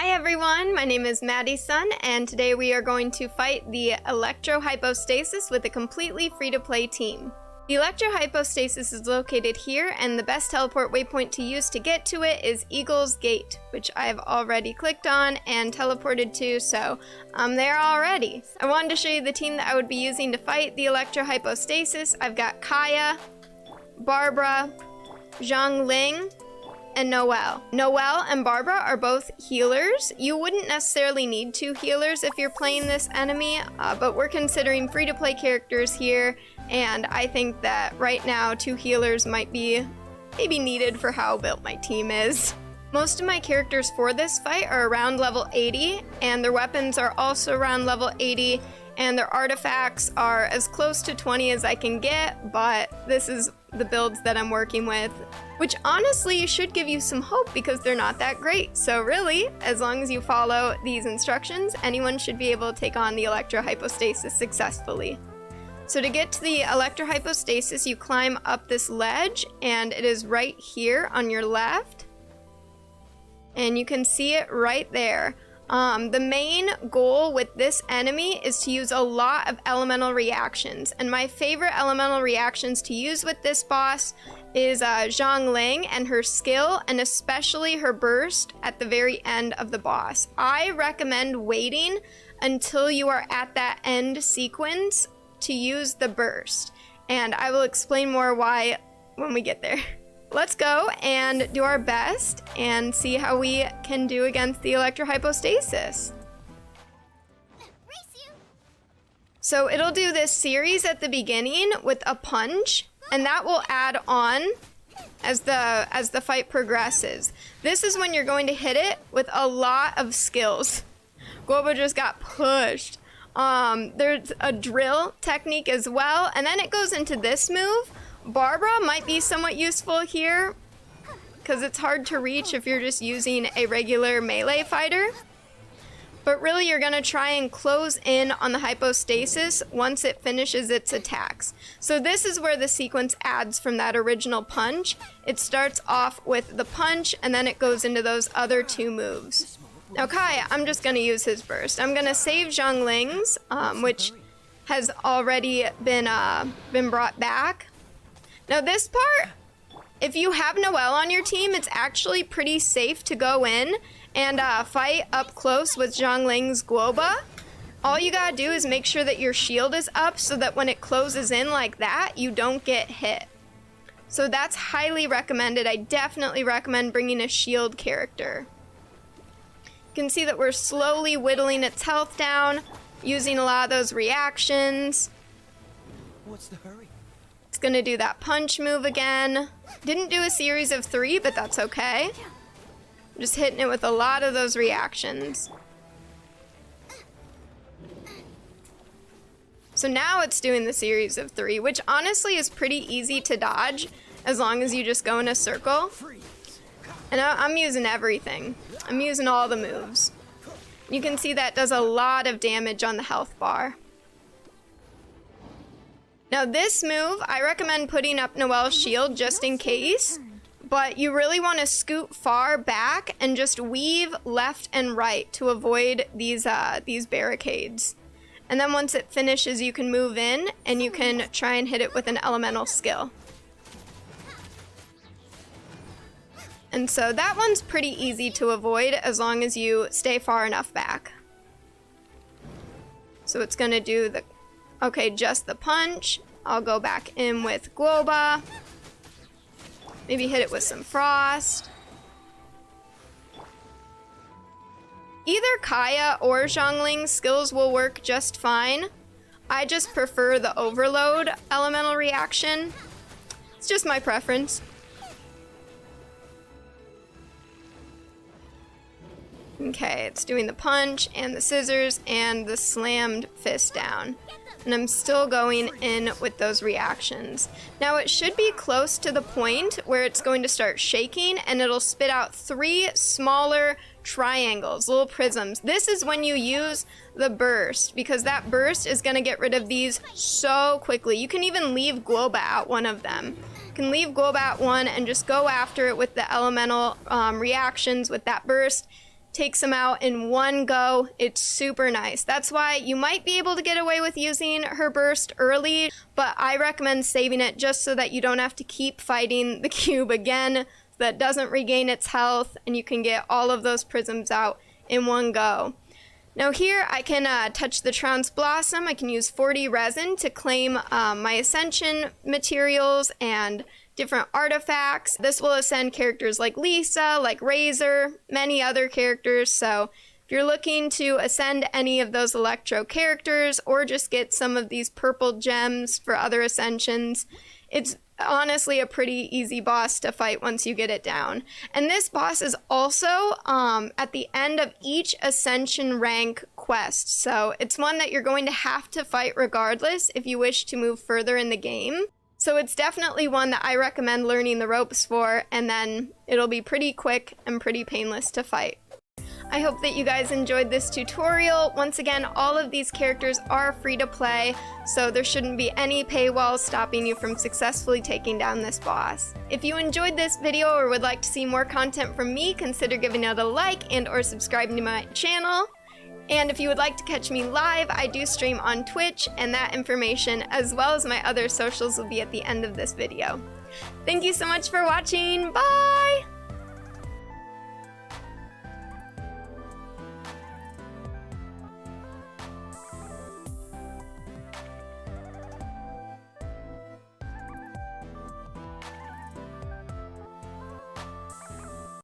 Hi everyone, my name is Maddie Sun, and today we are going to fight the Electro Hypostasis with a completely free-to-play team. The Electro Hypostasis is located here, and the best teleport waypoint to use to get to it is Eagle's Gate, which I've already clicked on and teleported to, so I'm there already. I wanted to show you the team that I would be using to fight the Electro Hypostasis. I've got Kaya, Barbara, Xiangling, and Noelle. Noelle and Barbara are both healers. You wouldn't necessarily need two healers if you're playing this enemy, but we're considering free-to-play characters here, and I think that right now two healers might be maybe needed for how built my team is. Most of my characters for this fight are around level 80, and their weapons are also around level 80, and their artifacts are as close to 20 as I can get, but this is the builds that I'm working with, which honestly should give you some hope because they're not that great. So really, as long as you follow these instructions, anyone should be able to take on the Electro Hypostasis successfully. So to get to the Electro Hypostasis, you climb up this ledge, and it is right here on your left. And you can see it right there. The main goal with this enemy is to use a lot of elemental reactions, and my favorite elemental reactions to use with this boss is Xiangling and her skill, and especially her burst at the very end of the boss. I recommend waiting until you are at that end sequence to use the burst, and I will explain more why when we get there. Let's go and do our best and see how we can do against the Electro Hypostasis. So it'll do this series at the beginning with a punch, and that will add on as the fight progresses. This is when you're going to hit it with a lot of skills. Guoba just got pushed. There's a drill technique as well, and then it goes into this move. Barbara might be somewhat useful here because it's hard to reach if you're just using a regular melee fighter. But really you're going to try and close in on the Hypostasis once it finishes its attacks. So this is where the sequence adds from that original punch. It starts off with the punch and then it goes into those other two moves. Now Kaya, I'm just going to use his burst. I'm going to save Xiangling's, which has already been brought back. Now this part, if you have Noelle on your team, it's actually pretty safe to go in and fight up close with Xiangling's Guoba. All you gotta do is make sure that your shield is up so that when it closes in like that, you don't get hit. So that's highly recommended. I definitely recommend bringing a shield character. You can see that we're slowly whittling its health down, using a lot of those reactions. What's the hurry? It's gonna do that punch move again. Didn't do a series of 3, but that's okay. I'm just hitting it with a lot of those reactions. So now it's doing the series of 3, which honestly is pretty easy to dodge as long as you just go in a circle. And I'm using everything. I'm using all the moves. You can see that does a lot of damage on the health bar. Now this move, I recommend putting up Noelle's shield just in case, but you really want to scoot far back and just weave left and right to avoid these barricades. And then once it finishes, you can move in and you can try and hit it with an elemental skill. And so that one's pretty easy to avoid as long as you stay far enough back. So it's gonna do the okay, just the punch. I'll go back in with Guoba. Maybe hit it with some frost. Either Kaya or Xiangling's skills will work just fine. I just prefer the overload elemental reaction. It's just my preference. Okay, it's doing the punch and the scissors and the slammed fist down. And I'm still going in with those reactions. Now it should be close to the point where it's going to start shaking and it'll spit out 3 smaller triangles, little prisms. This is when you use the burst because that burst is going to get rid of these so quickly. You can even leave Guoba at one of them. You can leave Guoba at one and just go after it with the elemental reactions with that burst. takes them out in one go. It's super nice. That's why you might be able to get away with using her burst early, but I recommend saving it just so that you don't have to keep fighting the cube again, so that doesn't regain its health, and you can get all of those prisms out in one go. Now here I can touch the Trounce Blossom. I can use 40 resin to claim my Ascension materials and different artifacts. This will ascend characters like Lisa, like Razor, many other characters. So if you're looking to ascend any of those Electro characters or just get some of these purple gems for other ascensions, it's honestly a pretty easy boss to fight once you get it down. And this boss is also at the end of each Ascension rank quest. So it's one that you're going to have to fight regardless if you wish to move further in the game. So it's definitely one that I recommend learning the ropes for, and then it'll be pretty quick and pretty painless to fight. I hope that you guys enjoyed this tutorial. Once again, all of these characters are free to play, so there shouldn't be any paywalls stopping you from successfully taking down this boss. If you enjoyed this video or would like to see more content from me, consider giving it a like and or subscribing to my channel. And if you would like to catch me live, I do stream on Twitch, and that information, as well as my other socials, will be at the end of this video. Thank you so much for watching. Bye!